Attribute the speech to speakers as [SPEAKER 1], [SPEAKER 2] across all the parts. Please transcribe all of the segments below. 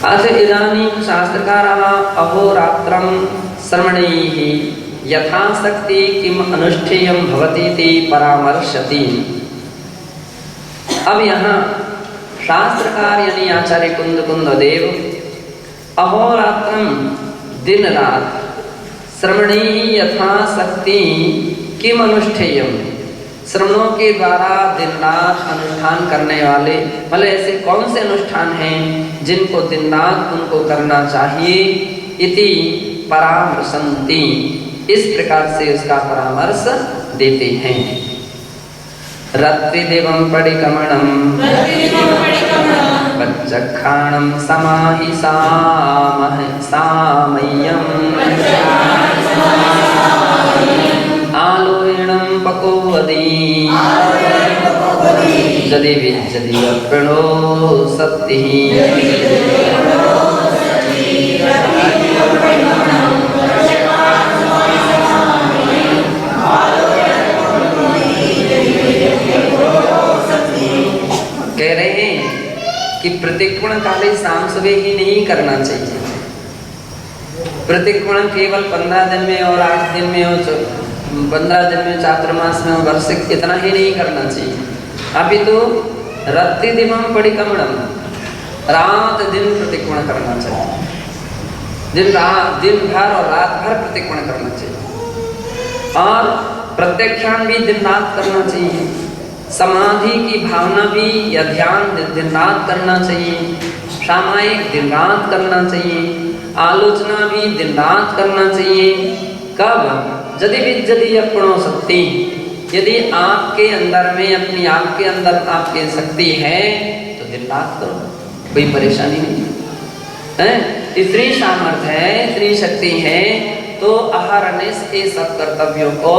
[SPEAKER 1] अथ इदानीं शास्त्रकारः अहोरात्रं श्रवणैः यथाशक्ति किम अनुष्ठेयं भवतीति परामर्शति। अब यहाँ शास्त्रकार यानी आचार्य कुंदकुंददेव अहोरात्रम दिन रात श्रवणैः यथाशक्ति किम अनुष्ठेयम, श्रवणों के द्वारा दिन रात अनुष्ठान करने वाले मतलब ऐसे कौन से अनुष्ठान हैं जिनको दिन रात उनको करना चाहिए, इति परामर्शन्ति, इस प्रकार से उसका परामर्श देते हैं। रत्रिदेवं पडिकमणं वज्रखाणं समाहि सामय्यम् आलोहिणं पकोवदी जदि विजदि अर्पणो सत्तिः। कह रहे हैं कि प्रतिकोण काले शाम सुबह ही नहीं करना चाहिए। प्रतिकोण केवल 15 दिन में और 8 दिन में हो, 15 दिन में, चातुर्मास में, वर्ष इतना ही नहीं करना चाहिए। अभी तो रत्रिदिवं पडिकमणं, रात दिन प्रतिकोण करना चाहिए। दिन भर और रात भर प्रतिकोण करना चाहिए और प्रत्याख्यान भी दिन रात करना चाहिए। समाधि की भावना भी या ध्यान दिन रात करना चाहिए। सामायिक दिन रात करना चाहिए। आलोचना भी दिन रात करना चाहिए। कब? यदि अपनो शक्ति, यदि आपके अंदर में अपनी आपके अंदर आपके शक्ति है तो दिन रात करो, कोई परेशानी नहीं है। इतनी सामर्थ्य है, इतनी शक्ति है तो अहरनिश ये सब कर्तव्यों को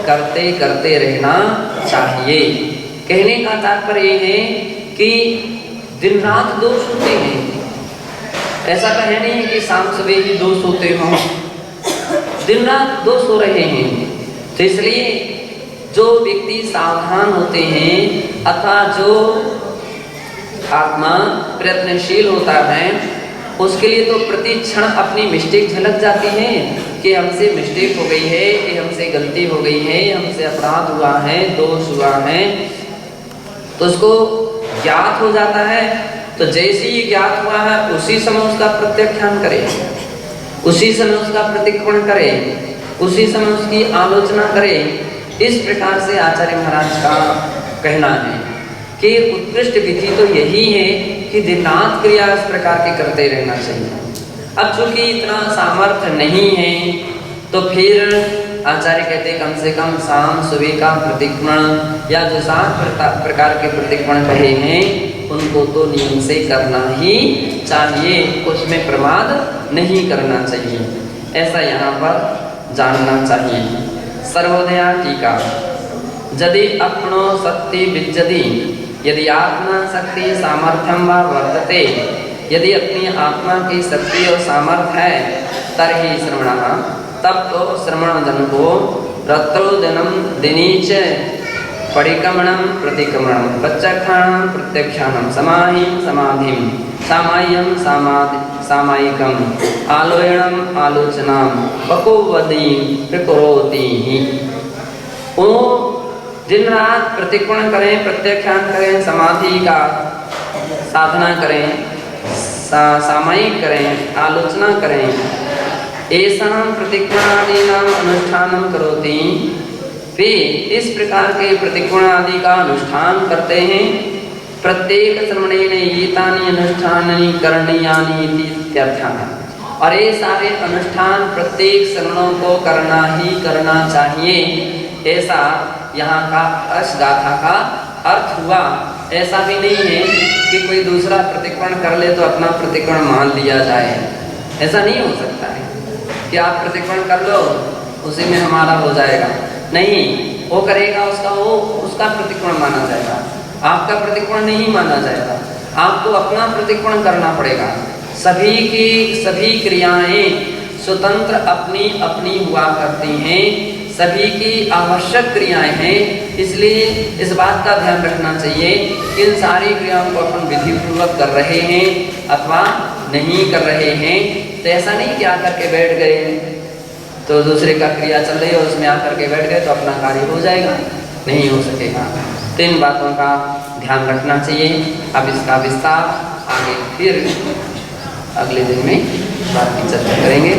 [SPEAKER 1] करते करते रहना चाहिए। कहने का तात्पर्य है कि दिन रात 2 सोते हैं, ऐसा तो है नहीं कि शाम सुबह ही 2 सोते हों, दिन रात 2 सो रहे हैं। तो इसलिए जो व्यक्ति सावधान होते हैं अथवा जो आत्मा प्रयत्नशील होता है उसके लिए तो प्रति क्षण अपनी मिस्टेक झलक जाती है कि हमसे मिस्टेक हो गई है, कि हमसे गलती हो गई है, हमसे अपराध हुआ है, दोष हुआ है, तो उसको ज्ञात हो जाता है। तो जैसे ही ज्ञात हुआ है उसी समय उसका प्रत्याख्यान करे, उसी समय उसका प्रतिकोण करे, उसी समय उसकी आलोचना करे। इस प्रकार से आचार्य महाराज का कहना है कि उत्कृष्ट विधि तो यही है कि दिन रात क्रिया इस प्रकार के करते रहना चाहिए। अब चूंकि इतना सामर्थ्य नहीं है तो फिर आचार्य कहते कम से कम शाम सुबह का प्रतिक्रमण या जो 7 प्रकार के प्रतिक्रमण कहे हैं उनको तो नियम से करना ही चाहिए, उसमें प्रमाद नहीं करना चाहिए, ऐसा यहाँ पर जानना चाहिए। सर्वोदया टीका। यदि अपनो शक्ति विद्यति, यदि आत्मा शक्ति सामर्थ्यम वा वर्तते, यदि अपनी आत्मा की शक्ति और सामर्थ्य है तर्हि श्रवणः, तब तो श्रवण जन को रात्रौ दिनं दिनीच पडिकमणं प्रतिक्रमणं प्रत्यक्षाणं प्रत्यक्षाणं समाधिं सामाय्यं सामायिकं आलोयणं आलोचनां पकोवदीं प्रकरोति। वो दिन रात प्रतिकोण करें, प्रत्यक्षान करें, समाधि का साधना करें, सामायिक करें, आलोचना करें, ऐसा प्रतिकोणादीनां अनुष्ठानं करोति। वे इस प्रकार के प्रतिकोण आदि का अनुष्ठान करते हैं। प्रत्येक श्रवणेन एतानि अनुष्ठानानि करणीयानि इत्यर्थः। और ये सारे अनुष्ठान प्रत्येक श्रवणों को करना ही करना चाहिए, ऐसा यहाँ का अर्श गाथा का अर्थ हुआ। ऐसा भी नहीं है कि कोई दूसरा प्रतिकोण कर ले तो अपना प्रतिकोण मान लिया जाए, ऐसा नहीं हो सकता है कि आप प्रतिकोण कर लो उसी में हमारा हो जाएगा। नहीं, वो करेगा उसका प्रतिकोण माना जाएगा, आपका प्रतिकोण नहीं माना जाएगा। आपको अपना प्रतिकोण करना पड़ेगा। सभी की सभी क्रियाएं स्वतंत्र अपनी अपनी हुआ करती हैं, सभी की आवश्यक क्रियाएं हैं। इसलिए इस बात का ध्यान रखना चाहिए कि इन सारी क्रियाओं को अपन विधि पूर्वक कर रहे हैं अथवा नहीं कर रहे हैं तो ऐसा नहीं कि आकर के बैठ गए तो दूसरे का क्रिया चल रही है उसमें आकर के बैठ गए तो अपना कार्य हो जाएगा, नहीं हो सकेगा। तो इन बातों का ध्यान रखना चाहिए। अब इसका विस्तार आगे फिर अगले दिन में बात की चर्चा करेंगे।